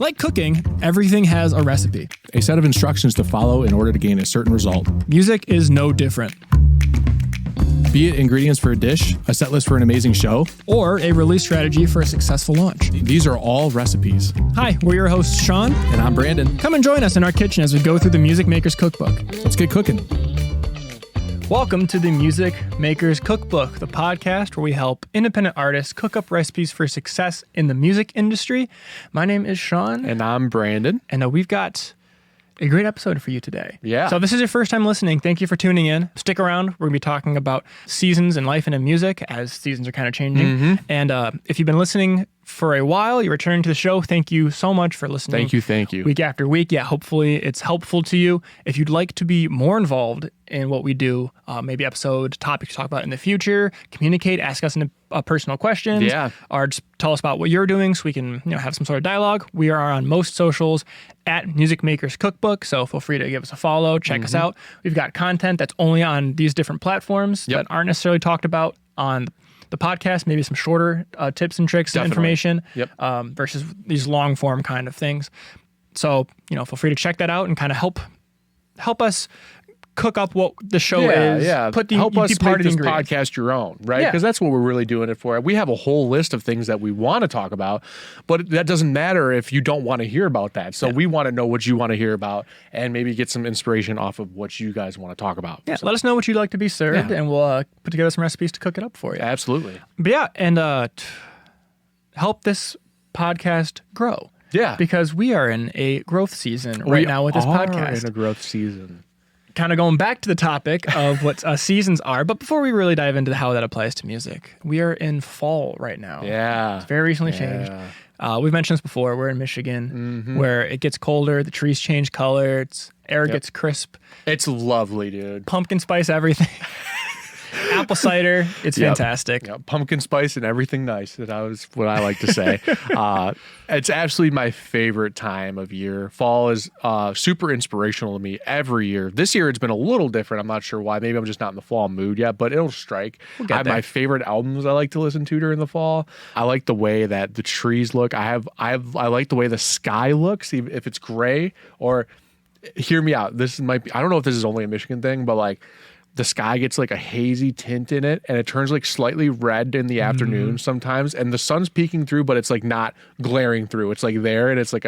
Like cooking, everything has a recipe. A set of instructions to follow in order to gain a certain result. Music is no different. Be it ingredients for a dish, a set list for an amazing show, Or a release strategy for a successful launch. these are all recipes. Hi, we're your hosts, Sean. And I'm Brandon. Come and join us in our kitchen as we go through the Music Maker's Cookbook. Let's get cooking. Welcome to the Music Maker's Cookbook, the podcast where we help independent artists cook up recipes for success in the music industry. My name is Sean. And I'm Brandon. And we've got a great episode for you today. Yeah. So if this is your first time listening, thank you for tuning in. Stick around. We're going to be talking about seasons in life and in music as seasons are kind of changing. And if you've been listening for a while, you're returning to the show, thank you so much for listening. Thank you. Week after week. Yeah, hopefully it's helpful to you. If you'd like to be more involved in what we do, maybe episode topics to talk about in the future, communicate, ask us personal questions, or just tell us about what you're doing so we can have some sort of dialogue. We are on most socials at Music Makers Cookbook, so feel free to give us a follow, check us out. We've got content that's only on these different platforms that aren't necessarily talked about on the podcast, maybe some shorter tips and tricks and information versus these long form kind of things. So, feel free to check that out and kind of help us cook up what the show is. Help us make this podcast your own, right? Because that's what we're really doing it for. We have a whole list of things that we want to talk about, but that doesn't matter if you don't want to hear about that. So we want to know what you want to hear about and maybe get some inspiration off of what you guys want to talk about. Yeah, so let us know what you'd like to be served, and we'll put together some recipes to cook it up for you. Absolutely. But help this podcast grow. Yeah. Because we are in a growth season right now with this podcast. We are in a growth season. Kind of going back to the topic of what seasons are, but before we really dive into how that applies to music, we are in fall right now. Yeah. It's very recently changed. We've mentioned this before. We're in Michigan, where it gets colder, the trees change color, air gets crisp. It's lovely, dude. Pumpkin spice everything. Apple cider, it's fantastic. Yep. Pumpkin spice and everything nice. That was what I like to say. It's absolutely my favorite time of year. Fall is super inspirational to me every year. This year it's been a little different. I'm not sure why. Maybe I'm just not in the fall mood yet, but it'll strike. I have my favorite albums I like to listen to during the fall. I like the way that the trees look. I like the way the sky looks, even if it's gray. Or hear me out. This might be. I don't know if this is only a Michigan thing, but like, the sky gets like a hazy tint in it and it turns like slightly red in the afternoon sometimes, and the sun's peeking through, but it's like not glaring through. It's like there, and it's like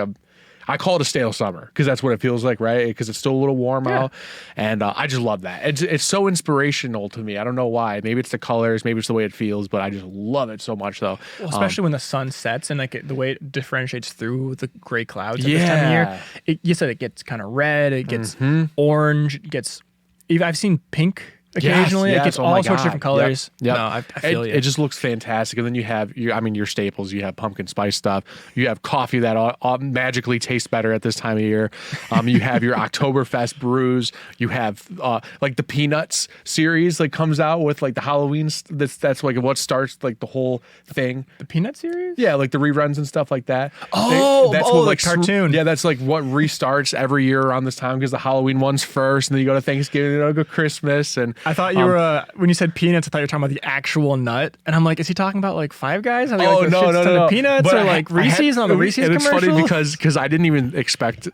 I call it a stale summer because that's what it feels like, right? Because it's still a little warm out, and I just love that. It's so inspirational to me. I don't know why. Maybe it's the colors, maybe it's the way it feels, but I just love it so much though. Well, especially when the sun sets and like the way it differentiates through the gray clouds at this time of year. You said it gets kind of red, it gets orange, it gets... I've seen pink occasionally. It gets all sorts of different colors. Yep. No, I feel you. It just looks fantastic. And then you have your staples. You have pumpkin spice stuff. You have coffee that magically tastes better at this time of year. You have your Oktoberfest brews. You have like the Peanuts series like comes out with like the Halloween. That's like what starts like the whole thing. The Peanut series? Yeah, like the reruns and stuff like that. That's what like cartoon. Yeah, that's like what restarts every year around this time because the Halloween one's first, and then you go to Thanksgiving, and you go Christmas, and I thought you were when you said peanuts, I thought you were talking about the actual nut, and I'm like, is he talking about like Five Guys? Are they, like, no. Peanuts but or like Reese's on the Reese's and commercial? It's funny because I didn't even expect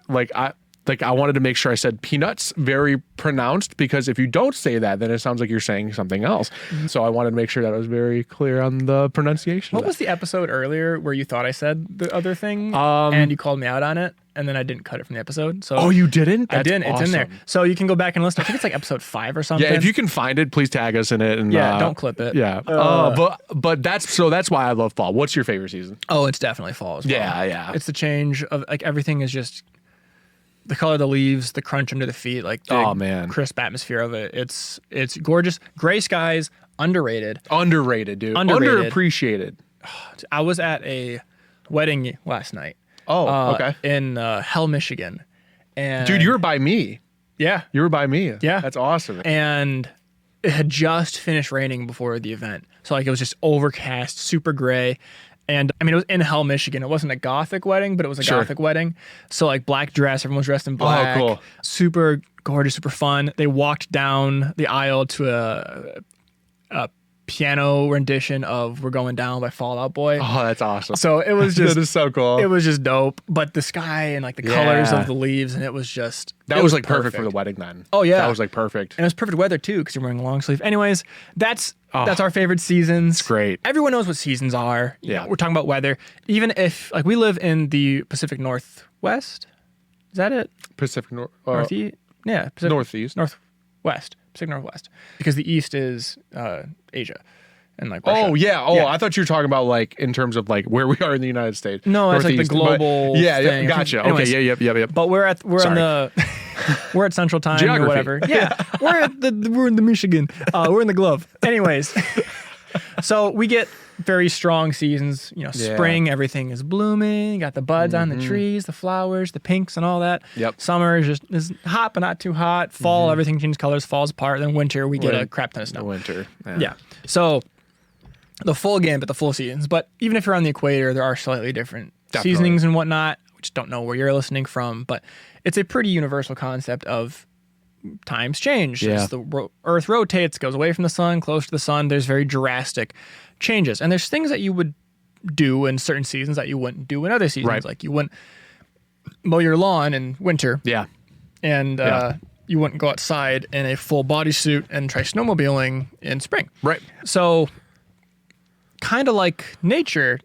I wanted to make sure I said peanuts very pronounced, because if you don't say that, then it sounds like you're saying something else. So I wanted to make sure that I was very clear on the pronunciation. What was the episode earlier where you thought I said the other thing and you called me out on it, and then I didn't cut it from the episode? So you didn't? I didn't. Awesome. It's in there. So you can go back and listen. I think it's like episode 5 or something. Yeah, if you can find it, please tag us in it. And don't clip it. Yeah. But that's why I love fall. What's your favorite season? Oh, it's definitely fall as well. Yeah. It's the change of like everything is just the color of the leaves, the crunch under the feet, like the crisp atmosphere of it. It's gorgeous. Gray skies, underrated. Underrated, dude. Underappreciated. I was at a wedding last night. Oh, okay. In Hell, Michigan. And dude, you were by me. Yeah. You were by me. Yeah. That's awesome. And it had just finished raining before the event. So like it was just overcast, super gray. And I mean, it was in Hell, Michigan. It wasn't a Gothic wedding, but it was a Gothic wedding. So like black dress, everyone was dressed in black. Oh, cool. Super gorgeous, super fun. They walked down the aisle to a piano rendition of We're Going Down by Fall Out Boy. Oh, that's awesome. So it was just that is so cool. It was just dope. But the sky and like the colors of the leaves, and it was just that was like perfect for the wedding then. Oh yeah, that was like perfect. And it was perfect weather too because you're wearing a long sleeve. Anyways, that's our favorite seasons. It's great. Everyone knows what seasons are. You know, we're talking about weather. Even if like we live in the Pacific Northwest, is that it? Pacific Northeast. Yeah, Pacific Northeast. Northwest. Pacific Northwest. Because the east is Asia. And like Russia. Oh, yeah. Oh, yeah. I thought you were talking about like in terms of like where we are in the United States. No, that's like the global thing. Gotcha. Anyways, okay, yep. But we're on the we're at Central Time Geography. or whatever. Yeah. we're in the Michigan. We're in the glove. Anyways. So we get very strong seasons, you know, spring, everything is blooming, you got the buds on the trees, the flowers, the pinks and all that. Yep. Summer is hot but not too hot. Fall, everything changes colors, falls apart. Then winter, we get a crap ton of snow. Winter. Yeah. So the full gambit, the full seasons. But even if you're on the equator, there are slightly different seasonings and whatnot. We just don't know where you're listening from, but it's a pretty universal concept of times change. Yeah. As the Earth rotates, goes away from the sun, close to the sun, there's very drastic changes. And there's things that you would do in certain seasons that you wouldn't do in other seasons. Right. Like you wouldn't mow your lawn in winter. Yeah. And you wouldn't go outside in a full bodysuit and try snowmobiling in spring. Right. So kind of like nature,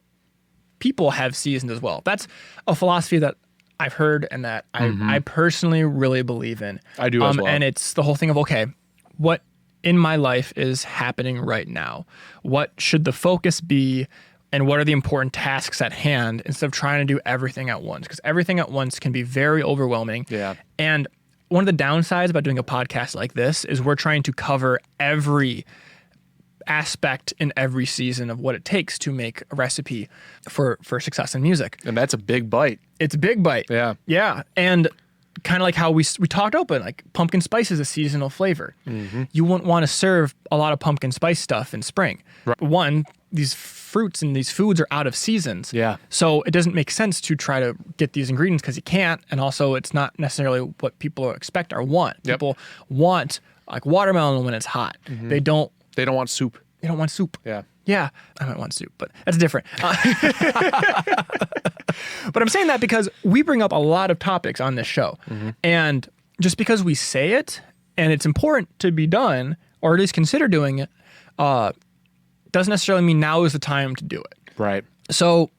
people have seasons as well. That's a philosophy that I've heard and that I personally really believe in. I do as well. And it's the whole thing of, okay, what in my life is happening right now? What should the focus be? And what are the important tasks at hand instead of trying to do everything at once? Because everything at once can be very overwhelming. Yeah. And one of the downsides about doing a podcast like this is we're trying to cover every aspect in every season of what it takes to make a recipe for success in music. And that's a big bite. It's a big bite. Yeah. Yeah. And kind of like how we talked open, like pumpkin spice is a seasonal flavor. You wouldn't want to serve a lot of pumpkin spice stuff in spring. Right. One, these fruits and these foods are out of seasons. Yeah. So it doesn't make sense to try to get these ingredients because you can't. And also it's not necessarily what people expect or want. Yep. People want like watermelon when it's hot. They don't want soup. They don't want soup. Yeah. Yeah, I might want soup, but that's different. But I'm saying that because we bring up a lot of topics on this show. And just because we say it and it's important to be done, or at least consider doing it, doesn't necessarily mean now is the time to do it. Right. So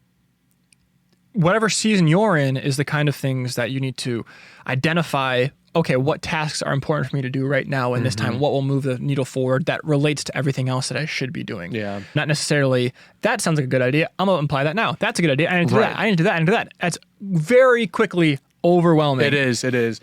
whatever season you're in is the kind of things that you need to identify. Okay, what tasks are important for me to do right now in this time? What will move the needle forward that relates to everything else that I should be doing? Yeah. Not necessarily, that sounds like a good idea. I'm going to imply that now. That's a good idea. I need to do that. I need to do that. I need to do that. That's very quickly overwhelming. It is.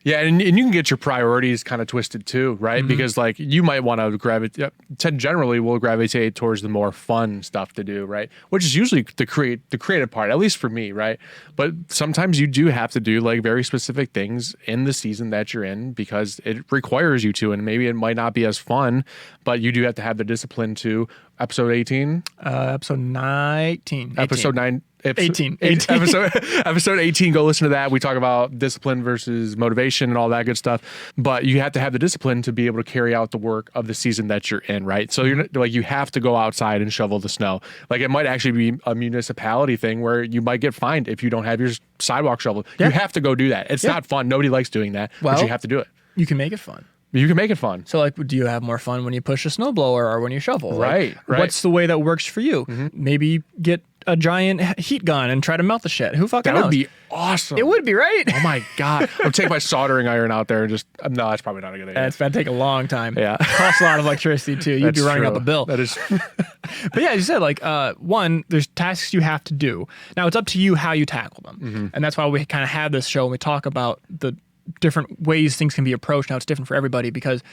Yeah, and you can get your priorities kind of twisted too, right? Because like you might want to gravitate. Generally, we'll gravitate towards the more fun stuff to do, right? Which is usually the creative part, at least for me, right? But sometimes you do have to do like very specific things in the season that you're in because it requires you to, and maybe it might not be as fun, but you do have to have the discipline to. Episode 18? Episode 19. Episode 9. 18. Episode 18, go listen to that. We talk about discipline versus motivation and all that good stuff. But you have to have the discipline to be able to carry out the work of the season that you're in, right? So you're like you have to go outside and shovel the snow. Like it might actually be a municipality thing where you might get fined if you don't have your sidewalk shoveled. Yeah. You have to go do that. It's not fun. Nobody likes doing that, but you have to do it. You can make it fun. You can make it fun. So like, do you have more fun when you push a snowblower or when you shovel? Right, like, What's the way that works for you? Maybe get a giant heat gun and try to melt the shit. Who fucking knows? That would be awesome. It would be, right? Oh my God. I'll take my soldering iron out there and just, no, that's probably not a good idea. It's going to take a long time. Yeah. It costs a lot of electricity too. You'd be running up a bill. That is. But yeah, as you said, like, one, there's tasks you have to do. Now it's up to you how you tackle them. And that's why we kind of have this show and we talk about the different ways things can be approached. Now it's different for everybody because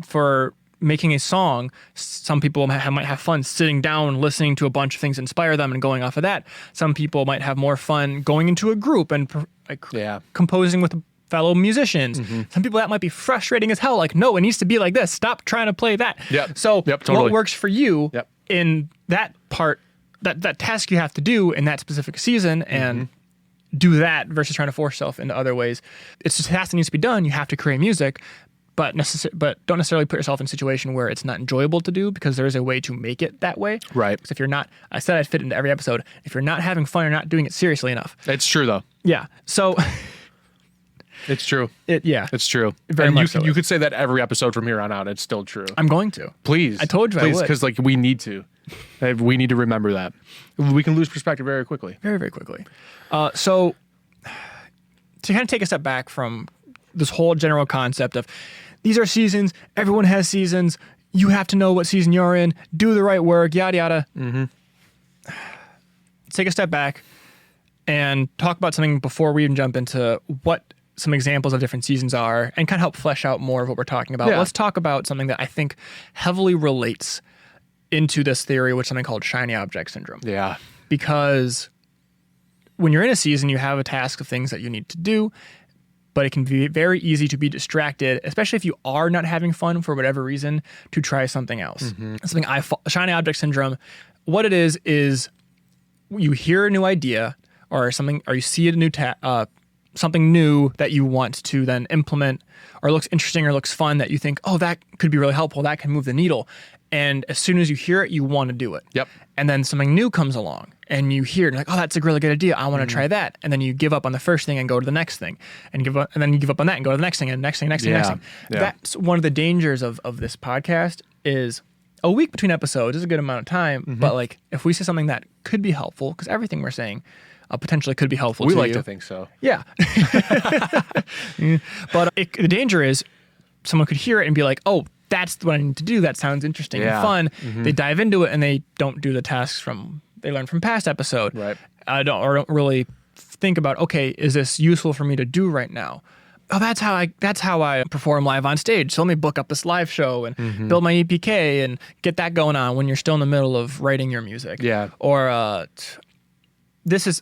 for making a song, some people might have fun sitting down and listening to a bunch of things inspire them and going off of that. Some people might have more fun going into a group and composing with fellow musicians. Some people that might be frustrating as hell. Like, no, it needs to be like this. Stop trying to play that. So totally. What works for you in that part, that task you have to do in that specific season and do that versus trying to force yourself into other ways. It's just a task that needs to be done. You have to create music. but don't necessarily put yourself in a situation where it's not enjoyable to do, because there is a way to make it that way. Right. Because if you're not, I said I'd fit into every episode. If you're not having fun, you're not doing it seriously enough. It's true though. Yeah. So it's true. It's true. Very and much you could say that every episode from here on out. It's still true. I'm going to. Please. I told you I would. Because like we need to. We need to remember that. We can lose perspective very quickly. Very, very quickly. So to kind of take a step back from this whole general concept of these are seasons, everyone has seasons, you have to know what season you're in, do the right work, yada, yada. Mm-hmm. Take a step back and talk about something before we even jump into what some examples of different seasons are and kind of help flesh out more of what we're talking about. Yeah. Let's talk about something that I think heavily relates into this theory, which is something called shiny object syndrome. Yeah. Because when you're in a season, you have a task of things that you need to do, but it can be very easy to be distracted, especially if you are not having fun for whatever reason, to try something else. Mm-hmm. Shiny object syndrome, what it is you hear a new idea or something, or you see a new something new that you want to then implement, or looks interesting or looks fun that you think, oh, that could be really helpful, that can move the needle. And as soon as you hear it, you want to do it. Yep. And then something new comes along and you hear it and you're like, oh, that's a really good idea. I want to try that. And then you give up on the first thing and go to the next thing, and then you give up on that and go to the next thing and next thing. Yeah. That's one of the dangers of this podcast is a week between episodes is a good amount of time. Mm-hmm. But like if we say something that could be helpful, because everything we're saying potentially could be helpful to you. We like to think so. Yeah. But the danger is someone could hear it and be like, oh, that's what I need to do. That sounds interesting and fun. Mm-hmm. They dive into it and they don't do the tasks they learned from past episode. Right. Don't really think about, okay, is this useful for me to do right now? Oh, that's how I perform live on stage. So let me book up this live show and build my EPK and get that going on when you're still in the middle of writing your music. Yeah. Or this is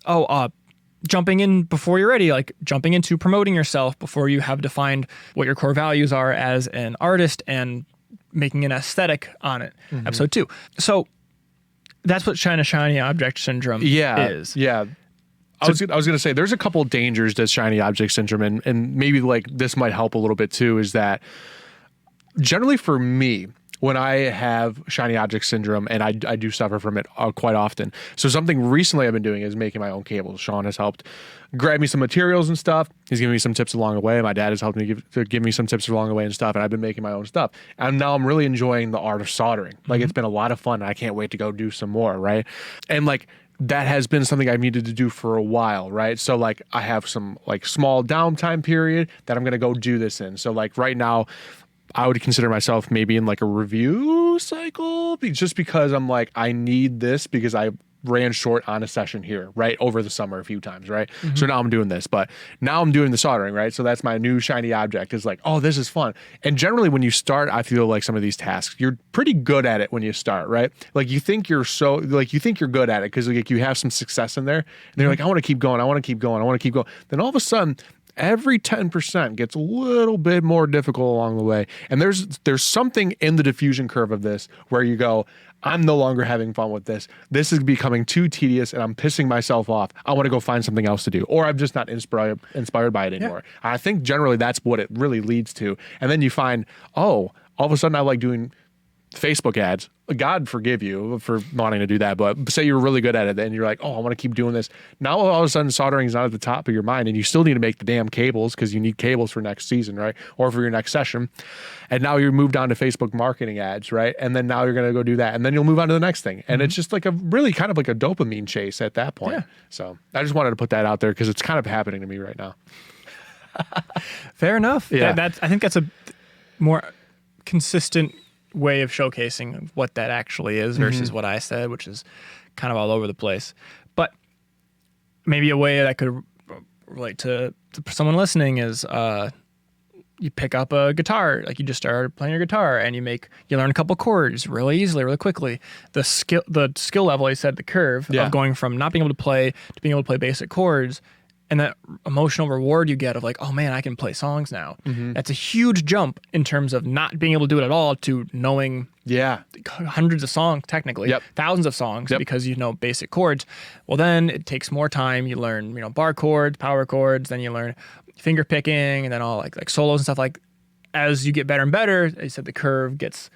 jumping in before you're ready, like jumping into promoting yourself before you have defined what your core values are as an artist and making an aesthetic on it. Mm-hmm. Episode 2. So that's what shiny object syndrome is. Yeah. I was going to say there's a couple of dangers to shiny object syndrome, and maybe like this might help a little bit too, is that generally for me, when I have shiny object syndrome, and I do suffer from it quite often. So something recently I've been doing is making my own cables. Sean has helped grab me some materials and stuff. He's given me some tips along the way. My dad has helped me give me some tips along the way and stuff. And I've been making my own stuff. And now I'm really enjoying the art of soldering. Like it's been a lot of fun. And I can't wait to go do some more, right? And like that has been something I've needed to do for a while, right? So like I have some like small downtime period that I'm going to go do this in. So like right now, I would consider myself maybe in like a review cycle, just because I'm like, I need this because I ran short on a session here, right? Over the summer a few times, right? Mm-hmm. So now I'm doing this, but now I'm doing the soldering, right? So that's my new shiny object is like, oh, this is fun. And generally when you start, I feel like some of these tasks, you're pretty good at it when you start, right? Like you think you're good at it because like you have some success in there and you're like, I want to keep going. I want to keep going. I want to keep going. Then all of a sudden, every 10% gets a little bit more difficult along the way. And there's something in the diffusion curve of this where you go, I'm no longer having fun with this. This is becoming too tedious and I'm pissing myself off. I want to go find something else to do. Or I'm just not inspired by it anymore. Yeah. I think generally that's what it really leads to. And then you find, oh, all of a sudden I like doing Facebook ads. God forgive you for wanting to do that, but say you're really good at it and you're like, oh, I want to keep doing this. Now all of a sudden soldering is not at the top of your mind and you still need to make the damn cables because you need cables for next season, right? Or for your next session. And now you're moved on to Facebook marketing ads, right? And then now you're going to go do that. And then you'll move on to the next thing. And it's just like a really kind of like a dopamine chase at that point. Yeah. So I just wanted to put that out there because it's kind of happening to me right now. Fair enough. Yeah. I think that's a more consistent way of showcasing what that actually is versus what I said, which is kind of all over the place. But maybe a way that could relate to someone listening is you pick up a guitar, like you just started playing your guitar and you learn a couple chords really easily, really quickly. The skill level, I said, the curve of going from not being able to play to being able to play basic chords, and that emotional reward you get of like, oh man, I can play songs now. Mm-hmm. That's a huge jump in terms of not being able to do it at all to knowing hundreds of songs, technically, thousands of songs because you know basic chords. Well, then it takes more time. You learn, bar chords, power chords, then you learn finger picking, and then all like solos and stuff like. as you get better and better, they said the curve gets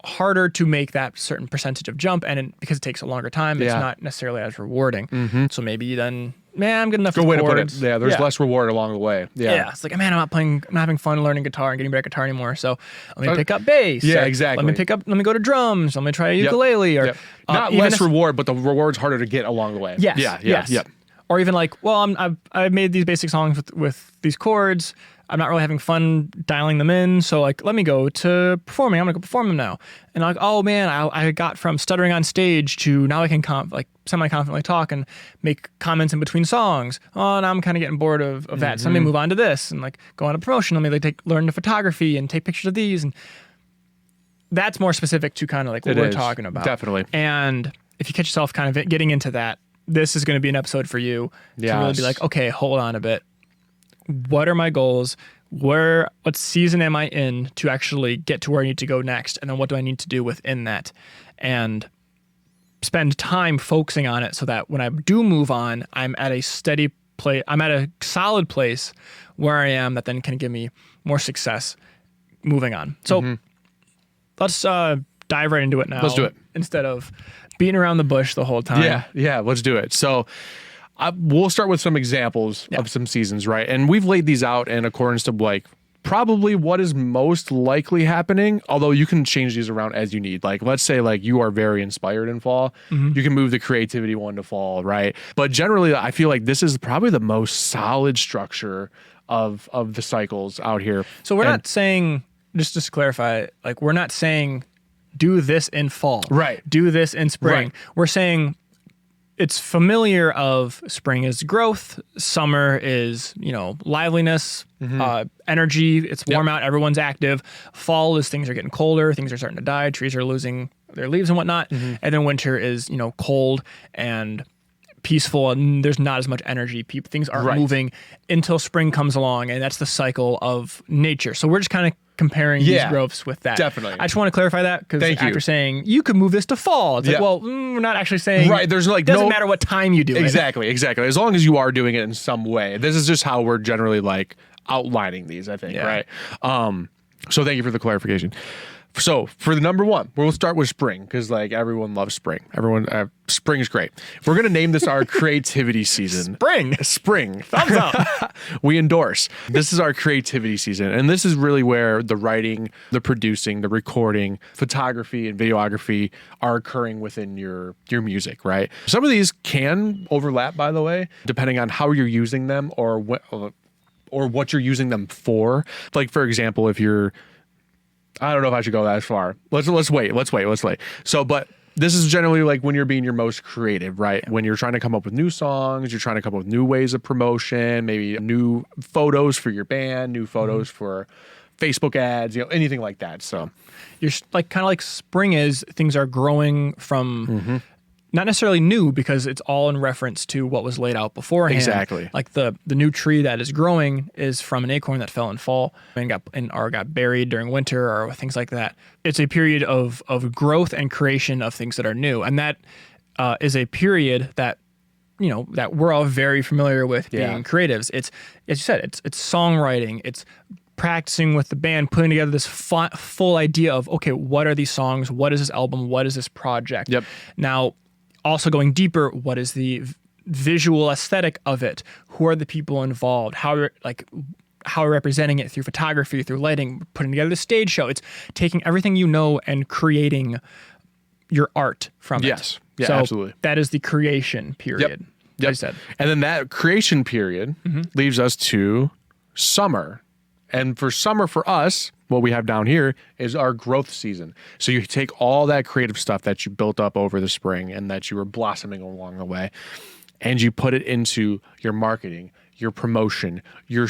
harder to make that certain percentage of jump, and because it takes a longer time, it's not necessarily as rewarding. So maybe then, man, I'm good enough. Good way to put it. chords. Yeah, there's less reward along the way. Yeah, it's like, man, I'm not having fun learning guitar and getting better at guitar anymore. So let me pick up bass. Yeah, exactly. Let me go to drums. Let me try a ukulele or not less reward, but the reward's harder to get along the way. Yes. Yeah. Or even like, well, I've made these basic songs with these chords. I'm not really having fun dialing them in, so like, let me go to performing. I'm gonna go perform them now. And like, oh man, I got from stuttering on stage to now I can semi-confidently talk and make comments in between songs. Oh, now I'm kind of getting bored of that, so let me move on to this and like go on a promotion. Let me learn the photography and take pictures of these, and that's more specific to kind of like what we're talking about. Definitely. And if you catch yourself kind of getting into that, this is going to be an episode for you to really be like, okay, hold on a bit. What are my goals? What season am I in to actually get to where I need to go next? And then what do I need to do within that? And spend time focusing on it so that when I do move on, I'm at a steady place. I'm at a solid place where I am that then can give me more success moving on. So let's dive right into it now. Let's do it. Instead of beating around the bush the whole time. Yeah, let's do it. So we'll start with some examples of some seasons, right? And we've laid these out in accordance to like probably what is most likely happening, although you can change these around as you need. Like, let's say like you are very inspired in fall, you can move the creativity one to fall, right? But generally, I feel like this is probably the most solid structure of the cycles out here. So we're not saying, just to clarify, like we're not saying do this in fall. Right. Do this in spring. Right. We're saying it's familiar of spring is growth, summer is, liveliness, energy, it's warm out, everyone's active. Fall is things are getting colder, things are starting to die, trees are losing their leaves and whatnot. And then winter is, cold and peaceful and there's not as much energy. Things aren't moving until spring comes along, and that's the cycle of nature. So we're just kind of comparing these growths with that. Definitely. I just want to clarify that because after saying you could move this to fall, it's like, well, we're not actually saying there's like doesn't matter what time you do it. Exactly. As long as you are doing it in some way. This is just how we're generally like outlining these, I think, right? So thank you for the clarification. So for the number one, we'll start with spring because like everyone loves spring. Spring is great. We're going to name this our creativity season. Spring. Thumbs up. We endorse. This is our creativity season. And this is really where the writing, the producing, the recording, photography, and videography are occurring within your music, right? Some of these can overlap, by the way, depending on how you're using them or what you're using them for. Like, for example, if you're I don't know if I should go that far. Let's wait. So, but this is generally like when you're being your most creative, right? When you're trying to come up with new songs, you're trying to come up with new ways of promotion, maybe new photos for your band, new photos for Facebook ads, anything like that. So you're like kind of like spring is things are growing from not necessarily new because it's all in reference to what was laid out beforehand. Exactly. Like the new tree that is growing is from an acorn that fell in fall and got buried during winter or things like that. It's a period of growth and creation of things that are new. And that is a period that that we're all very familiar with being creatives. It's, as you said, it's songwriting, it's practicing with the band, putting together this full idea of, okay, what are these songs? What is this album? What is this project? Yep. Now, also going deeper, what is the visual aesthetic of it? Who are the people involved? How are representing it through photography, through lighting, putting together the stage show? It's taking everything and creating your art from it. Yes. Yeah, so absolutely. That is the creation period. Yep. I said. And then that creation period leaves us to summer. And for summer for us, what we have down here is our growth season. So you take all that creative stuff that you built up over the spring and that you were blossoming along the way, and you put it into your marketing, your promotion, your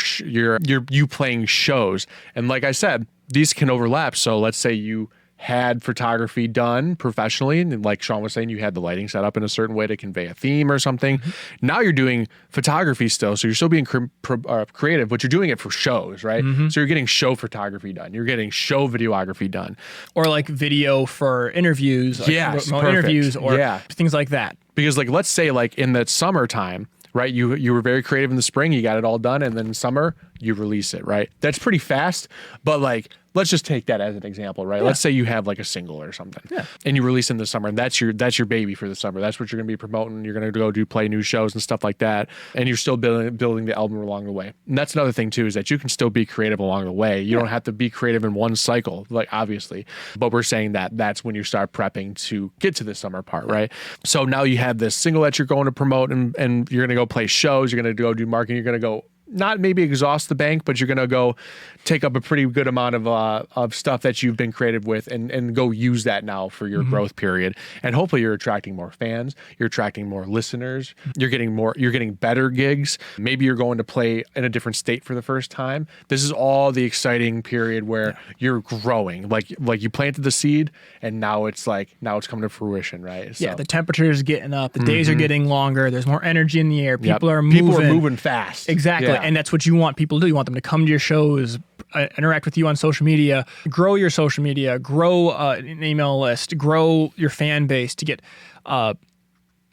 you playing shows. And like I said, these can overlap. So let's say you had photography done professionally, and like Sean was saying, you had the lighting set up in a certain way to convey a theme or something. Now you're doing photography still, so you're still being creative, but you're doing it for shows, right? So you're getting show photography done, you're getting show videography done, or like video for interviews, remote interviews, or things like that. Because like let's say like in the summertime, right? You were very creative in the spring, you got it all done, and then in summer you release it, right? That's pretty fast, but like, let's just take that as an example, right? Yeah. Let's say you have like a single or something, and you release in the summer, and that's your baby for the summer. That's what you're going to be promoting. You're going to go play new shows and stuff like that, and you're still building the album along the way. And that's another thing too, is that you can still be creative along the way. You don't have to be creative in one cycle, like obviously, but we're saying that that's when you start prepping to get to the summer part, right? So now you have this single that you're going to promote, and you're going to go play shows. You're going to go do marketing. You're going to go not maybe exhaust the bank, but you're going to go take up a pretty good amount of stuff that you've been creative with and go use that now for your growth period. And hopefully you're attracting more fans, you're attracting more listeners, you're getting better gigs. Maybe you're going to play in a different state for the first time. This is all the exciting period where you're growing. Like you planted the seed and now it's coming to fruition, right? So, yeah, the temperature is getting up, the days are getting longer, there's more energy in the air, people are moving fast. Exactly. Yeah. And that's what you want people to do. You want them to come to your shows, interact with you on social media, grow your social media, grow an email list, grow your fan base to get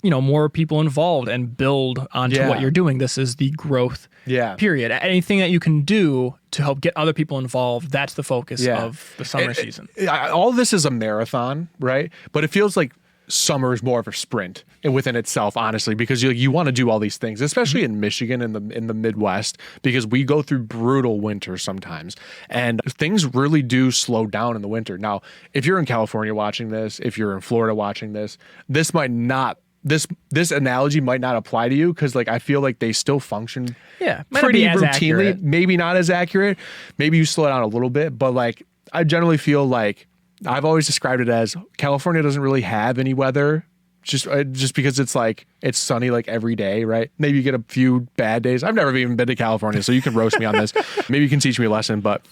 more people involved and build onto what you're doing. This is the growth period. Anything that you can do to help get other people involved, that's the focus of the summer season. All this is a marathon, right? But it feels like summer is more of a sprint within itself, honestly, because you want to do all these things, especially in Michigan and in the Midwest, because we go through brutal winters sometimes, and things really do slow down in the winter. Now, if you're in California watching this, if you're in Florida watching this, this analogy might not apply to you, because like I feel like they still function pretty routinely. Accurate. Maybe not as accurate. Maybe you slow down a little bit, but like I generally feel like I've always described it as California doesn't really have any weather, just because it's sunny like every day, right? Maybe you get a few bad days. I've never even been to California, so you can roast me on this. Maybe you can teach me a lesson, but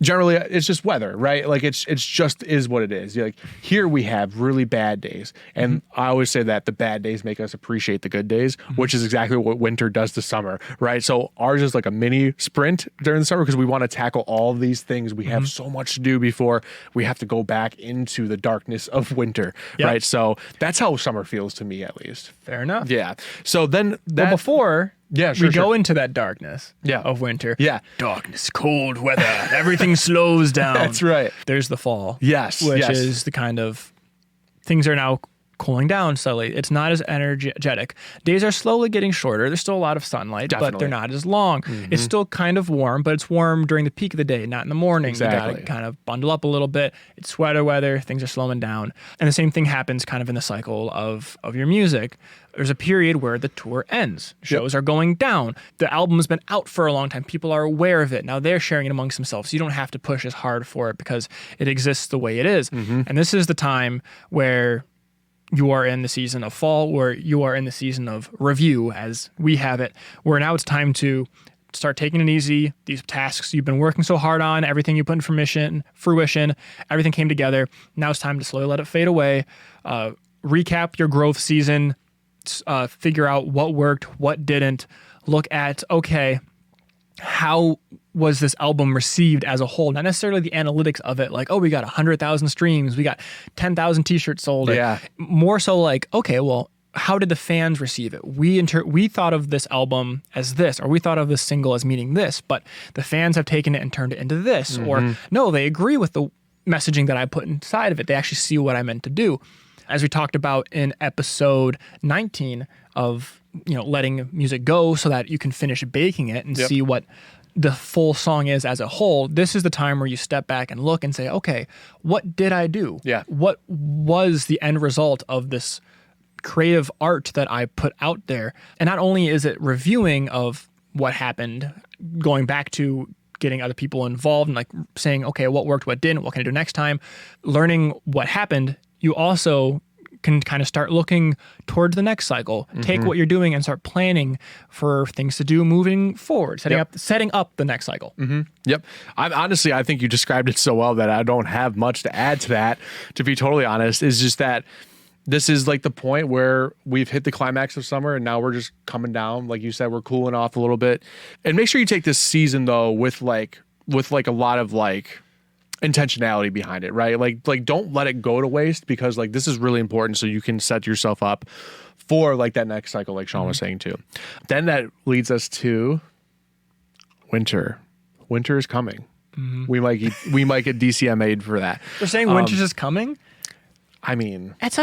generally it's just weather, right? Like it's just is what it is. Like here we have really bad days, and I always say that the bad days make us appreciate the good days, which is exactly what winter does to summer, right? So ours is like a mini sprint during the summer because we want to tackle all of these things. We have so much to do before we have to go back into the darkness of winter, right? So that's how summer feels to me, at least. Fair enough. Yeah. So then before we go into that darkness of winter. Yeah. Darkness, cold weather, everything slows down. That's right. There's the fall. Yes. Which is the kind of things are now cooling down slowly. It's not as energetic. Days are slowly getting shorter. There's still a lot of sunlight, but they're not as long. It's still kind of warm, but it's warm during the peak of the day, not in the morning. Exactly. You gotta kind of bundle up a little bit. It's sweater weather. Things are slowing down. And the same thing happens kind of in the cycle of your music. There's a period where the tour ends. Shows are going down. The album's been out for a long time. People are aware of it. Now they're sharing it amongst themselves. So you don't have to push as hard for it because it exists the way it is. And this is the time where you are in the season of fall, where you are in the season of review, as we have it, where now it's time to start taking it easy. These tasks you've been working so hard on, everything you put in fruition, everything came together. Now it's time to slowly let it fade away. Recap your growth season, figure out what worked, what didn't. Look at, okay, how was this album received as a whole? Not necessarily the analytics of it, like, oh, we got 100,000 streams, we got 10,000 t-shirts sold. Yeah. More so like, okay, well, how did the fans receive it? We thought of this album as this, or we thought of this single as meaning this, but the fans have taken it and turned it into this. Or no, they agree with the messaging that I put inside of it. They actually see what I meant to do. As we talked about in episode 19 of, letting music go so that you can finish baking it and see what the full song is as a whole. This is the time where you step back and look and say, okay, what did I do? Yeah. What was the end result of this creative art that I put out there? And not only is it reviewing of what happened, going back to getting other people involved and like saying, okay, what worked, what didn't, what can I do next time? Learning what happened, you also can kind of start looking towards the next cycle. Take what you're doing and start planning for things to do moving forward, setting up the next cycle. Yep. I think you described it so well that I don't have much to add to that, to be totally honest. Is just that this is like the point where we've hit the climax of summer and now we're just coming down. Like you said, we're cooling off a little bit. And make sure you take this season though with a lot of intentionality behind it, right? Like don't let it go to waste, because like this is really important so you can set yourself up for like that next cycle, like Sean was saying too. Then that leads us to Winter is coming. We might get DCMA'd for that. They're saying winter's is coming. I mean, it's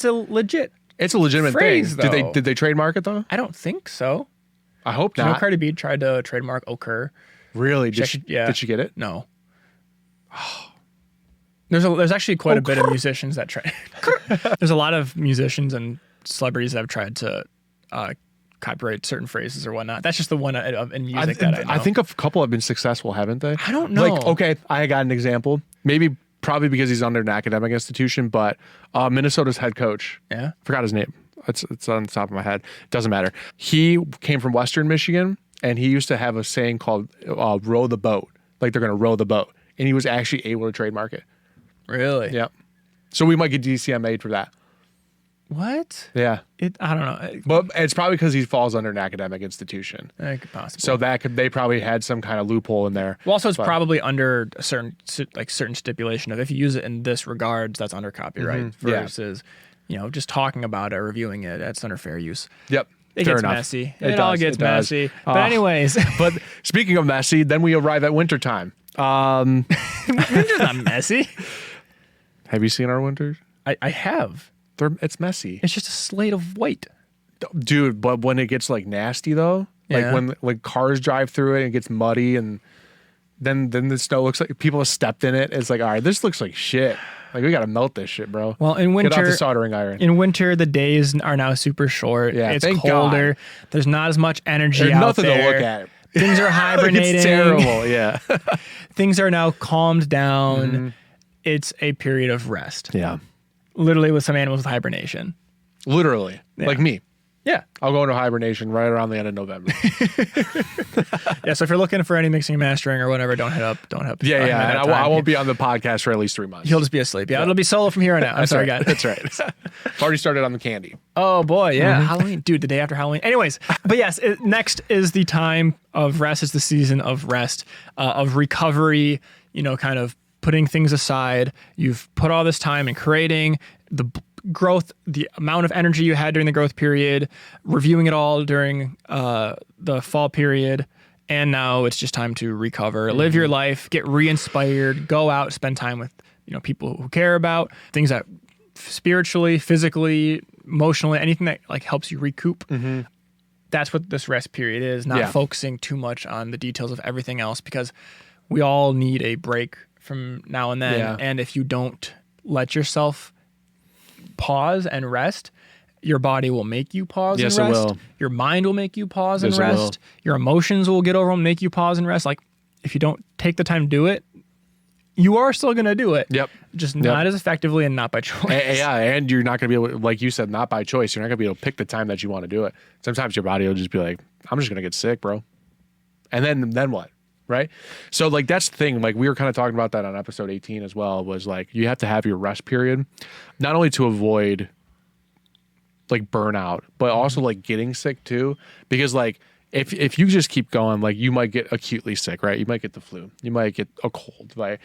a legit. It's a legitimate phrase, thing. though. Did they trademark it though? I don't think so. I hope You know, not. Cardi B tried to trademark Occur. Really? Did she get it? No. There's actually quite a bit of musicians that try. There's a lot of musicians and celebrities that have tried to copyright certain phrases or whatnot. That's just the one in music that I know. I think a couple have been successful, haven't they? I don't know. Like, okay, I got an example. Probably because he's under an academic institution, but Minnesota's head coach. Yeah. Forgot his name. It's on the top of my head. Doesn't matter. He came from Western Michigan, and he used to have a saying called row the boat. Like they're going to row the boat. And he was actually able to trademark it. Really? Yeah. So we might get DCMA'd for that. What? Yeah. I don't know. But it's probably because he falls under an academic institution. It could possibly. So they probably had some kind of loophole in there. Well, also it's probably under a certain stipulation of if you use it in this regards, that's under copyright versus, just talking about it, or reviewing it, that's under fair use. Yep. It Fair gets enough. messy. It all gets messy. But anyways. But speaking of messy, then we arrive at wintertime. Winter's not messy. Have you seen our winters? I have. It's messy. It's just a slate of white. Dude, but when it gets like nasty though, like when like cars drive through it and it gets muddy, and then the snow looks like people have stepped in it. It's like, all right, this looks like shit. Like we gotta melt this shit, bro. Well, in winter, get off the soldering iron. In winter, the days are now super short. Yeah, it's thank colder. God. There's not as much energy There's out nothing there. to look at. Things are hibernating. It's terrible. Yeah. Things are now calmed down. It's a period of rest. Yeah. Literally, with some animals with hibernation. Literally, like me. Yeah. I'll go into hibernation right around the end of November. Yeah, so if you're looking for any mixing and mastering or whatever, don't hit up. Yeah, and I won't be on the podcast for at least 3 months. He'll just be asleep. Yeah, it'll be solo from here on out. I'm sorry, right. guys. That's right. I've already started on the candy. Oh, boy, yeah. Halloween. Dude, the day after Halloween. Anyways, but yes, next is the time of rest. It's the season of rest, of recovery, kind of putting things aside. You've put all this time in creating the growth, the amount of energy you had during the growth period, reviewing it all during the fall period, and now it's just time to recover, live your life, get re-inspired, go out, spend time with people who care about things that spiritually, physically, emotionally, anything that like helps you recoup. That's what this rest period is, not focusing too much on the details of everything else, because we all need a break from now and then. And if you don't let yourself pause and rest, your body will make you pause and rest. Yes, it will. Your mind will make you pause and Yes, it will. rest. Your emotions will get over and make you pause and rest. Like, if you don't take the time to do it, you are still going to do it. Yep. Just not as effectively and not by choice. And you're not going to be able to, like you said, not by choice. You're not going to be able to pick the time that you want to do it. Sometimes your body will just be like, I'm just going to get sick, bro. And then what? Right? So like that's the thing, like we were kind of talking about that on episode 18 as well, was like you have to have your rest period, not only to avoid like burnout, but also like getting sick too, because like if you just keep going, like you might get acutely sick, right? You might get the flu, you might get a cold, like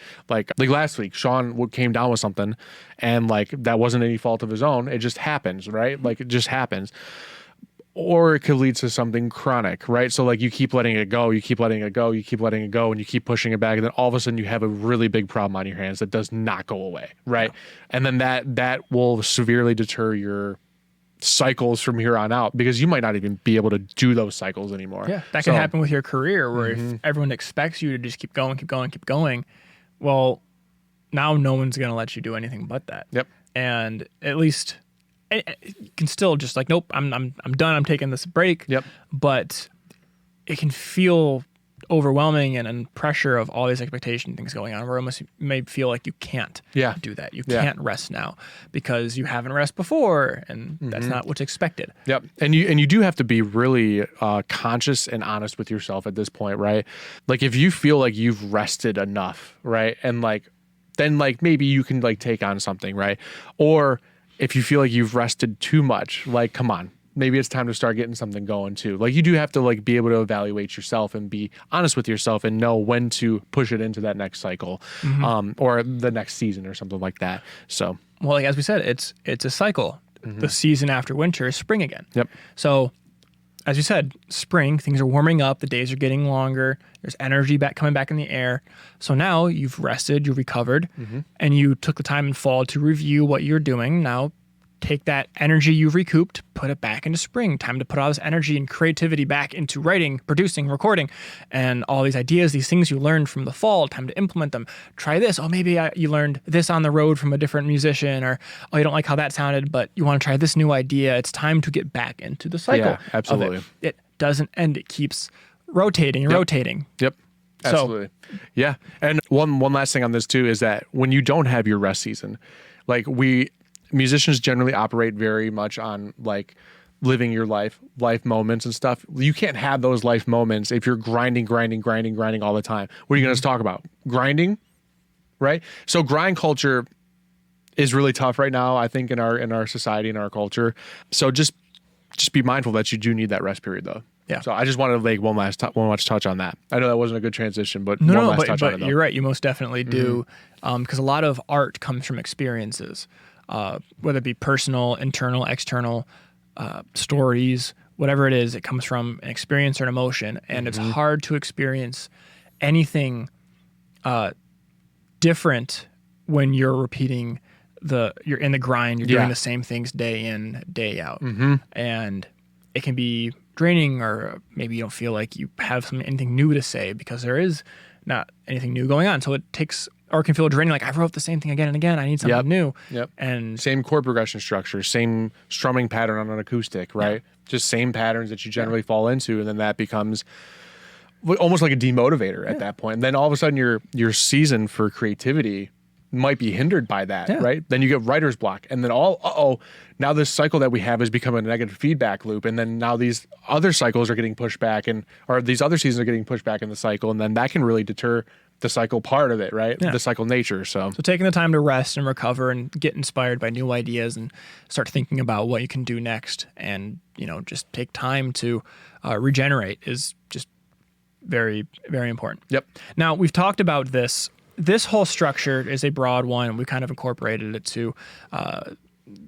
last week Sean came down with something, and like that wasn't any fault of his own, it just happens, right? Like it just happens. Or it could lead to something chronic, right? So like you keep letting it go, you keep letting it go, you keep letting it go, and you keep pushing it back, and then all of a sudden you have a really big problem on your hands that does not go away, right? Yeah. And then that will severely deter your cycles from here on out, because you might not even be able to do those cycles anymore. Yeah, that can happen with your career, where if everyone expects you to just keep going, well, now no one's going to let you do anything but that. Yep. And at least you can still just like, nope, I'm done. I'm taking this break. Yep. But it can feel overwhelming and pressure of all these expectation things going on, where almost you may feel like you can't do that. You can't rest now because you haven't rested before, and that's not what's expected. Yep. And you do have to be really conscious and honest with yourself at this point, right? Like if you feel like you've rested enough, right? And like then like maybe you can like take on something, right? Or if you feel like you've rested too much, like, come on, maybe it's time to start getting something going too. Like you do have to like be able to evaluate yourself and be honest with yourself and know when to push it into that next cycle, or the next season or something like that. So, well, like, as we said, it's a cycle. The season after winter is spring again. Yep. So as you said, spring, things are warming up, the days are getting longer, there's energy coming back in the air. So now you've rested, you've recovered, and you took the time in fall to review what you're doing. Now take that energy you've recouped, put it back into spring. Time to put all this energy and creativity back into writing, producing, recording, and all these ideas, these things you learned from the fall. Time to implement them. Try this. Oh, maybe you learned this on the road from a different musician, or oh, you don't like how that sounded, but you want to try this new idea. It's time to get back into the cycle. Yeah, absolutely. It doesn't end. It keeps rotating and rotating. Yep. Absolutely. So, yeah. And one last thing on this too is that when you don't have your rest season, like musicians generally operate very much on like living your life moments and stuff. You can't have those life moments if you're grinding all the time. What are you going to talk about? Grinding, right? So grind culture is really tough right now, I think, in our society, in our culture. So just be mindful that you do need that rest period though. Yeah. So I just wanted to make one last touch on that. I know that wasn't a good transition, but one last touch on it though. You're right. You most definitely do. Because a lot of art comes from experiences. Whether it be personal, internal, external, stories, whatever it is, it comes from an experience or an emotion. And it's hard to experience anything different when you're repeating you're in the grind, you're doing the same things day in, day out. And it can be draining, or maybe you don't feel like you have anything new to say because there is not anything new going on. So it takes... or it can feel draining, like I wrote the same thing again and again. I need something new. Yep. And same chord progression structure, same strumming pattern on an acoustic, right? Yeah. Just same patterns that you generally fall into, and then that becomes almost like a demotivator at that point. And then all of a sudden your season for creativity might be hindered by that, right? Then you get writer's block, and then now this cycle that we have has become a negative feedback loop, and then now these other cycles are getting pushed back, or these other seasons are getting pushed back in the cycle, and then that can really deter the cycle part of it, right? Yeah. The cycle nature. So taking the time to rest and recover and get inspired by new ideas and start thinking about what you can do next, and just take time to regenerate is just very, very important. Yep. Now we've talked about this. This whole structure is a broad one. We kind of incorporated it to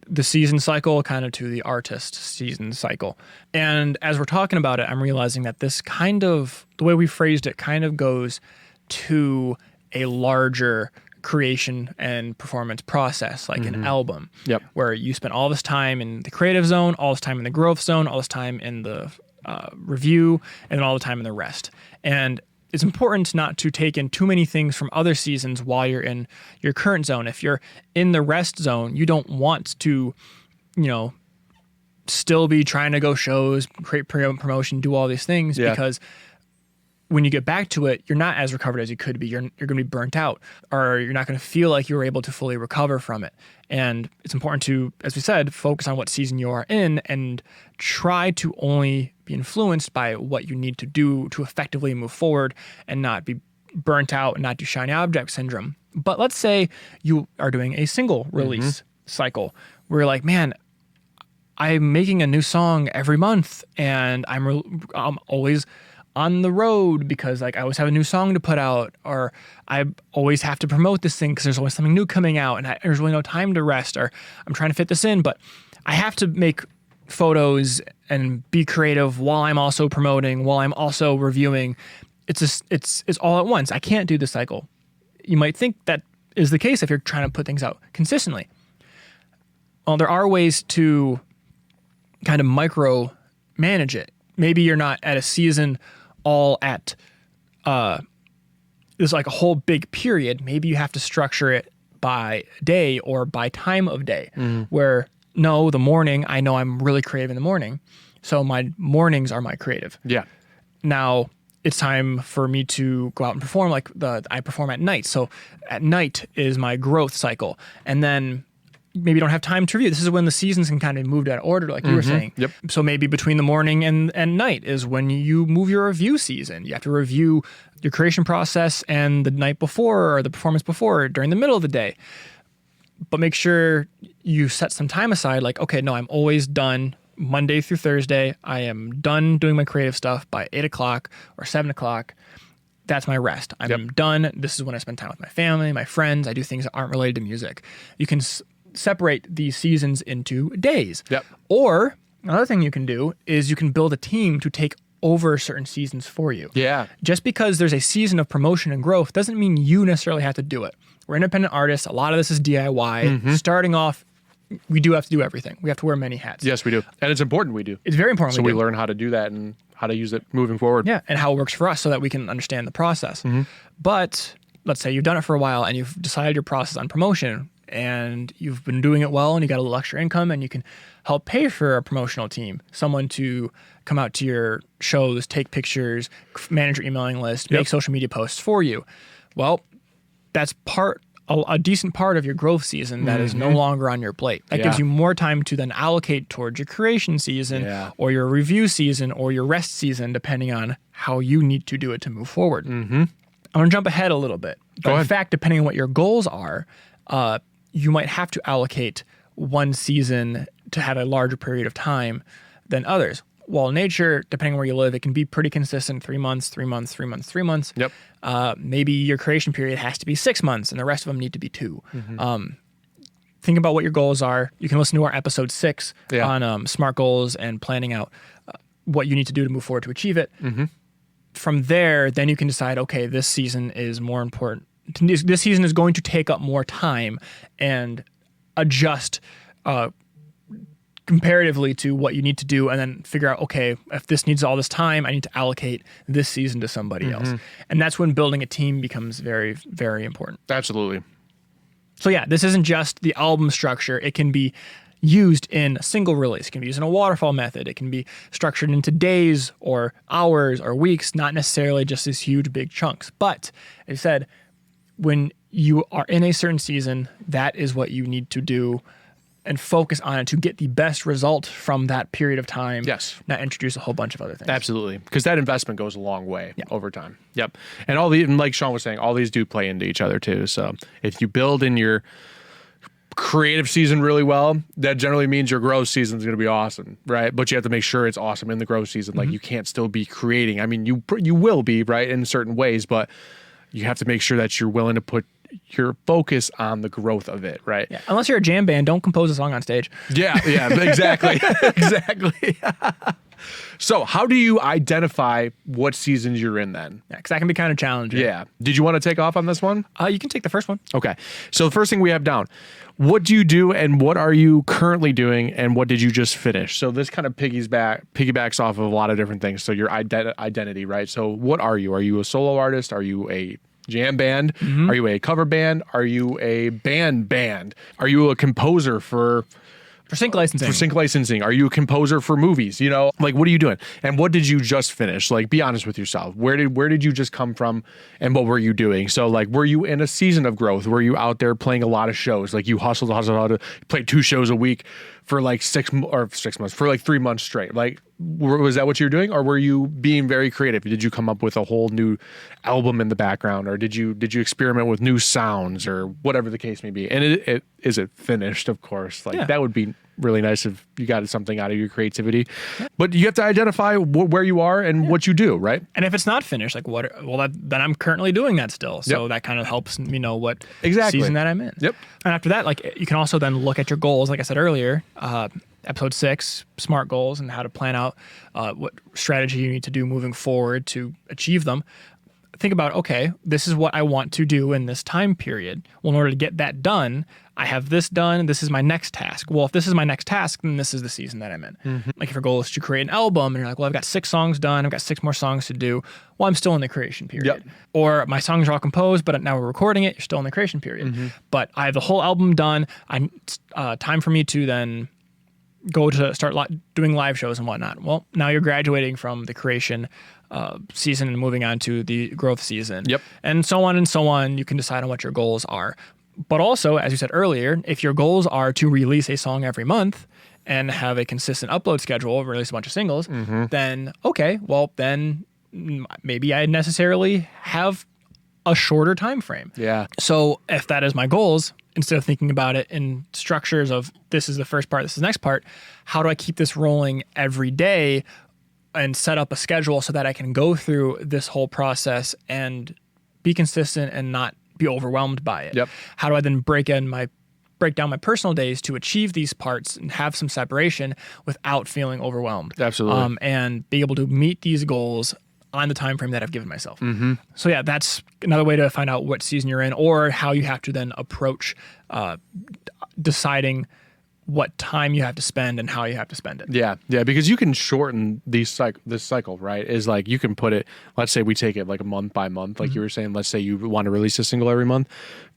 the season cycle, kind of to the artist season cycle. And as we're talking about it, I'm realizing that this the way we phrased it kind of goes to a larger creation and performance process, like an album, where you spend all this time in the creative zone, all this time in the growth zone, all this time in the review, and then all the time in the rest. And it's important not to take in too many things from other seasons while you're in your current zone. If you're in the rest zone, you don't want to, still be trying to go shows, create promotion, do all these things, because when you get back to it, you're not as recovered as you could be. You're going to be burnt out, or you're not going to feel like you were able to fully recover from it. And it's important to, as we said, focus on what season you are in and try to only be influenced by what you need to do to effectively move forward and not be burnt out and not do shiny object syndrome. But let's say you are doing a single release cycle where you're like, man, I'm making a new song every month, and I'm always on the road because I always have a new song to put out, or I always have to promote this thing because there's always something new coming out, and there's really no time to rest, or I'm trying to fit this in, but I have to make photos and be creative while I'm also promoting, while I'm also reviewing. It's all at once. I can't do the cycle. You might think that is the case if you're trying to put things out consistently. Well, there are ways to kind of micro manage it. Maybe you're not at a season all at there's like a whole big period. Maybe you have to structure it by day or by time of day, where the morning, I know I'm really creative in the morning, so my mornings are my creative. Yeah. Now it's time for me to go out and perform. I perform at night, so at night is my growth cycle, and then maybe you don't have time to review. This is when the seasons can kind of move out of order, like you were saying. Yep. So maybe between the morning and night is when you move your review season. You have to review your creation process and the night before or the performance before during the middle of the day. But make sure you set some time aside, I'm always done Monday through Thursday. I am done doing my creative stuff by 8 o'clock or 7 o'clock. That's my rest. I'm done. This is when I spend time with my family, my friends. I do things that aren't related to music. You can separate these seasons into days. Yep. Or Another thing you can do is you can build a team to take over certain seasons for you. Yeah. Just because there's a season of promotion and growth doesn't mean you necessarily have to do it. We're independent artists. A lot of this is DIY. Starting off, we do have to do everything. We have to wear many hats. Yes, we do. And it's important we do. It's very important So we learn how to do that and how to use it moving forward. Yeah, and how it works for us so that we can understand the process. But let's say you've done it for a while and you've decided your process on promotion and you've been doing it well and you got a little extra income and you can help pay for a promotional team, someone to come out to your shows, take pictures, manage your emailing list, make social media posts for you. Well, that's a decent part of your growth season that is no longer on your plate. That gives you more time to then allocate towards your creation season or your review season or your rest season, depending on how you need to do it to move forward. I'm going to jump ahead a little bit. But in fact, depending on what your goals are, you might have to allocate one season to have a larger period of time than others. While nature, depending on where you live, it can be pretty consistent, 3 months, 3 months, 3 months, 3 months. Yep. Maybe your creation period has to be 6 months and the rest of them need to be 2. Think about what your goals are. You can listen to our episode 6 on SMART goals and planning out what you need to do to move forward to achieve it. From there, then you can decide, okay, this season is more important. This season is going to take up more time and adjust comparatively to what you need to do, and then figure out, okay, if this needs all this time, I need to allocate this season to somebody else. And that's when building a team becomes very, very important. Absolutely. So yeah, this isn't just the album structure. It can be used in a single release. It can be used in a waterfall method. It can be structured into days or hours or weeks, not necessarily just these huge, big chunks. But as I said, when you are in a certain season, that is what you need to do and focus on it to get the best result from that period of time. Yes. Not introduce a whole bunch of other things. Absolutely. Because that investment goes a long way over time. Yep. And like Sean was saying, all these do play into each other too. So if you build in your creative season really well, that generally means your growth season is going to be awesome, right? But you have to make sure it's awesome in the growth season. Like you can't still be creating. I mean, you will be, right, in certain ways, but you have to make sure that you're willing to put your focus on the growth of it, right? Yeah. Unless you're a jam band, don't compose a song on stage. Yeah, exactly. Exactly. So how do you identify what seasons you're in then? Yeah, because that can be kind of challenging. Yeah. Did you want to take off on this one? You can take the first one. Okay. So the first thing we have down, what do you do and what are you currently doing and what did you just finish? So this kind of piggybacks off of a lot of different things. So your identity, right? So what are you? Are you a solo artist? Are you a jam band? Are you a cover band? Are you a band? Are you a composer for sync licensing? For sync licensing. Are you a composer for movies? You know, like what are you doing? And what did you just finish? Like, be honest with yourself. Where did you just come from and what were you doing? So like, were you in a season of growth? Were you out there playing a lot of shows? Like you hustled, played 2 shows a week for like 6 months, for like 3 months straight. Like, was that what you were doing? Or were you being very creative? Did you come up with a whole new album in the background? Or did you experiment with new sounds or whatever the case may be? And is it finished, of course? Like that would be really nice if you got something out of your creativity. But you have to identify where you are and what you do, right? And if it's not finished, like then I'm currently doing that still. So that kind of helps me know what season that I'm in. Yep. And after that, like you can also then look at your goals, like I said earlier, episode 6, SMART goals, and how to plan out what strategy you need to do moving forward to achieve them. Think about, okay, this is what I want to do in this time period. Well, in order to get that done, I have this done. This is my next task. Well, if this is my next task, then this is the season that I'm in. Like if your goal is to create an album and you're like, well, I've got 6 songs done. I've got 6 more songs to do. Well, I'm still in the creation period. Or my songs are all composed, but now we're recording it. You're still in the creation period. But I have the whole album done. Time for me to then go to start doing live shows and whatnot. Well, now you're graduating from the creation season and moving on to the growth season. And so on and so on. You can decide on what your goals are. But also, as you said earlier, if your goals are to release a song every month and have a consistent upload schedule, release a bunch of singles, then okay, well then maybe I necessarily have a shorter time frame. So if that is my goals, instead of thinking about it in structures of this is the first part, this is the next part, how do I keep this rolling every day and set up a schedule so that I can go through this whole process and be consistent and not be overwhelmed by it? How do I then break in my break down my personal days to achieve these parts and have some separation without feeling overwhelmed. Absolutely. And be able to meet these goals on the time frame that I've given myself. Mm-hmm. So yeah, that's another way to find out what season you're in, or how you have to then approach deciding what time you have to spend and how you have to spend it. Yeah, because you can shorten this cycle, right? Is like you can put it, let's say we take it like a month by month, like you were saying, let's say you want to release a single every month.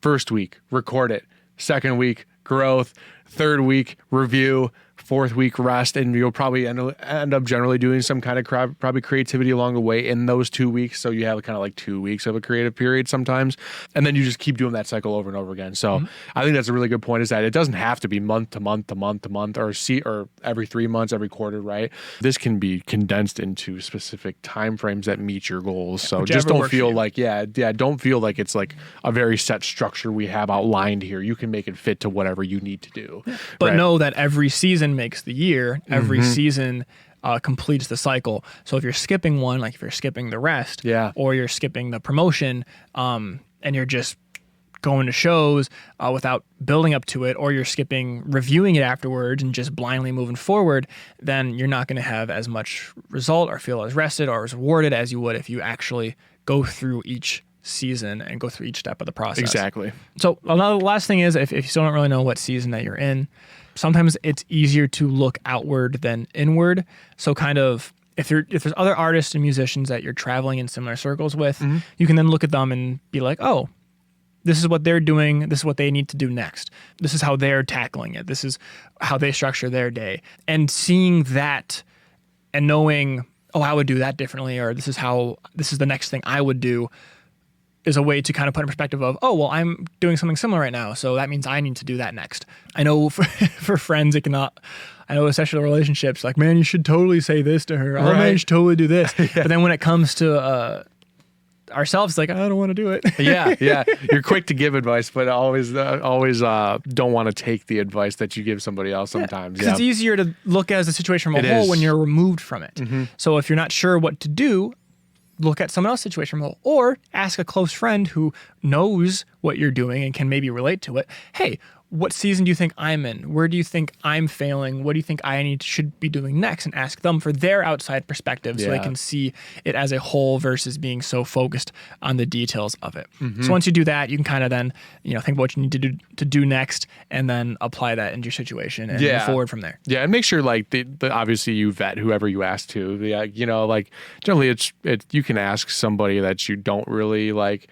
First week, record it. Second week, growth. Third week, review. Fourth week, rest, and you'll probably end up generally doing some kind of probably creativity along the way in those 2 weeks. So you have kind of like 2 weeks of a creative period sometimes, and then you just keep doing that cycle over and over again. So I think that's a really good point, is that it doesn't have to be month to month to month to month, or every 3 months, every quarter, right? This can be condensed into specific time frames that meet your goals. So just don't feel like, don't feel like it's like a very set structure we have outlined here. You can make it fit to whatever you need to do. But know that every season makes the year. Every season completes the cycle. So if you're skipping one, like if you're skipping the rest, or you're skipping the promotion, and you're just going to shows without building up to it, or you're skipping reviewing it afterwards and just blindly moving forward, then you're not going to have as much result or feel as rested or as rewarded as you would if you actually go through each season and go through each step of the process. Exactly. So another last thing is, if you still don't really know what season that you're in, sometimes it's easier to look outward than inward. So kind of if there's other artists and musicians that you're traveling in similar circles with, you can then look at them and be like, oh, this is what they're doing. This is what they need to do next. This is how they're tackling it. This is how they structure their day. And seeing that and knowing, oh, I would do that differently, or this is the next thing I would do, is a way to kind of put in perspective of, oh, well, I'm doing something similar right now, so that means I need to do that next. I know for friends, it cannot, I know especially relationships, like, man, you should totally say this to her. Oh, man, you should totally do this. But then when it comes to ourselves, it's like, I don't want to do it. Yeah. You're quick to give advice, but always don't want to take the advice that you give somebody else sometimes. Because it's easier to look at the situation from a whole when you're removed from it. So if you're not sure what to do, look at someone else's situation from a whole, or ask a close friend who knows what you're doing and can maybe relate to it. Hey, what season do you think I'm in? Where do you think I'm failing? What do you think I should be doing next? And ask them for their outside perspective so they can see it as a whole versus being so focused on the details of it. So once you do that, you can kind of then, think about what you need to do next, and then apply that into your situation and move forward from there. Yeah, and make sure like obviously you vet whoever you ask to. Like generally it's you can ask somebody that you don't really like,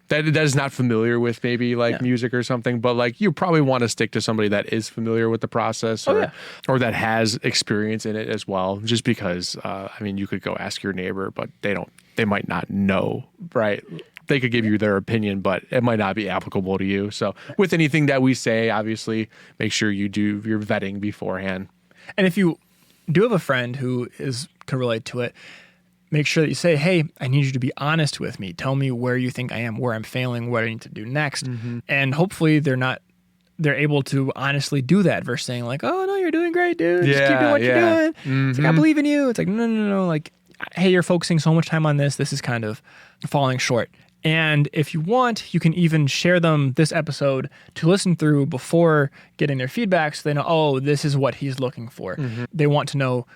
that is not familiar with maybe like music or something, but like you probably want to stick to somebody that is familiar with the process or that has experience in it as well. Just because, you could go ask your neighbor, but they might not know, right? They could give you their opinion, but it might not be applicable to you. So with anything that we say, obviously make sure you do your vetting beforehand. And if you do have a friend who can relate to it, make sure that you say, hey, I need you to be honest with me. Tell me where you think I am, where I'm failing, what I need to do next. And hopefully they're able to honestly do that versus saying like, oh, no, you're doing great, dude. Just keep doing what you're doing. It's like, I believe in you. It's like, no. Like, hey, you're focusing so much time on this. This is kind of falling short. And if you want, you can even share them this episode to listen through before getting their feedback, so they know, oh, this is what he's looking for. They want to know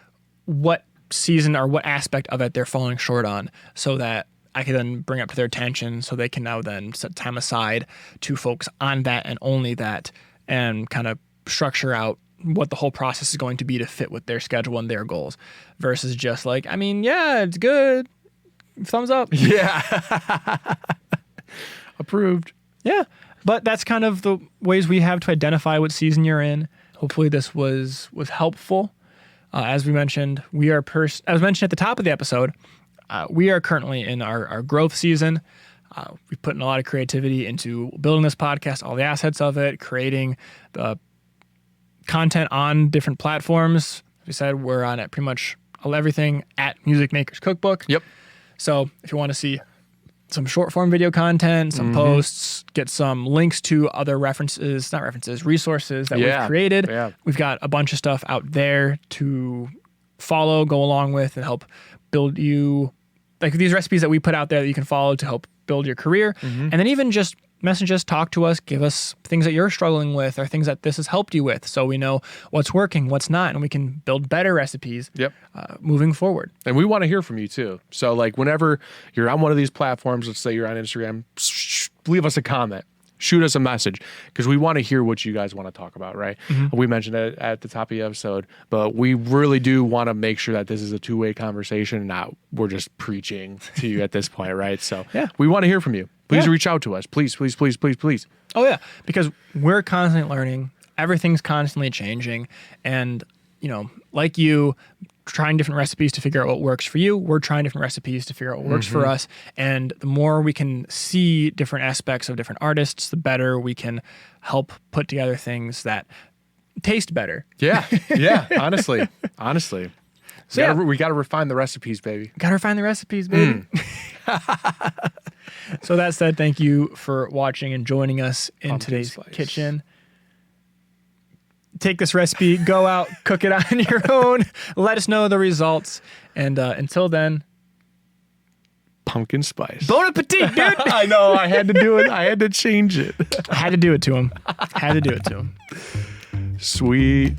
what season or what aspect of it they're falling short on, so that I can then bring up to their attention, so they can now then set time aside to focus on that and only that, and kind of structure out what the whole process is going to be to fit with their schedule and their goals, versus just like, it's good, thumbs up. Approved. But that's kind of the ways we have to identify what season you're in. Hopefully this was helpful. As we mentioned, as mentioned at the top of the episode, we are currently in our growth season. We put in a lot of creativity into building this podcast, all the assets of it, creating the content on different platforms. As we said, we're on pretty much everything at Music Makers Cookbook. Yep. So if you want to see some short form video content, some posts, get some links to other resources that we've created. We've got a bunch of stuff out there to follow, go along with, and help build you, like these recipes that we put out there that you can follow to help build your career. And then even just message us, talk to us, give us things that you're struggling with or things that this has helped you with, so we know what's working, what's not, and we can build better recipes moving forward. And we want to hear from you too. So like whenever you're on one of these platforms, let's say you're on Instagram, leave us a comment. Shoot us a message, because we want to hear what you guys want to talk about, right? We mentioned it at the top of the episode, but we really do want to make sure that this is a two-way conversation, not we're just preaching to you at this point, right? So we want to hear from you. Please reach out to us. Please, please, please, please, please. Oh, yeah, because we're constantly learning. Everything's constantly changing. And, like you, trying different recipes to figure out what works for you. We're trying different recipes to figure out what works for us. And the more we can see different aspects of different artists, the better we can help put together things that taste better. Yeah. Honestly. So we got to refine the recipes, baby. Got to refine the recipes, baby. So that said, thank you for watching and joining us in today's kitchen. Take this recipe, go out, cook it on your own. Let us know the results. And until then, pumpkin spice. Bon appetit, dude. I know. I had to do it. I had to change it. I had to do it to him. Sweet.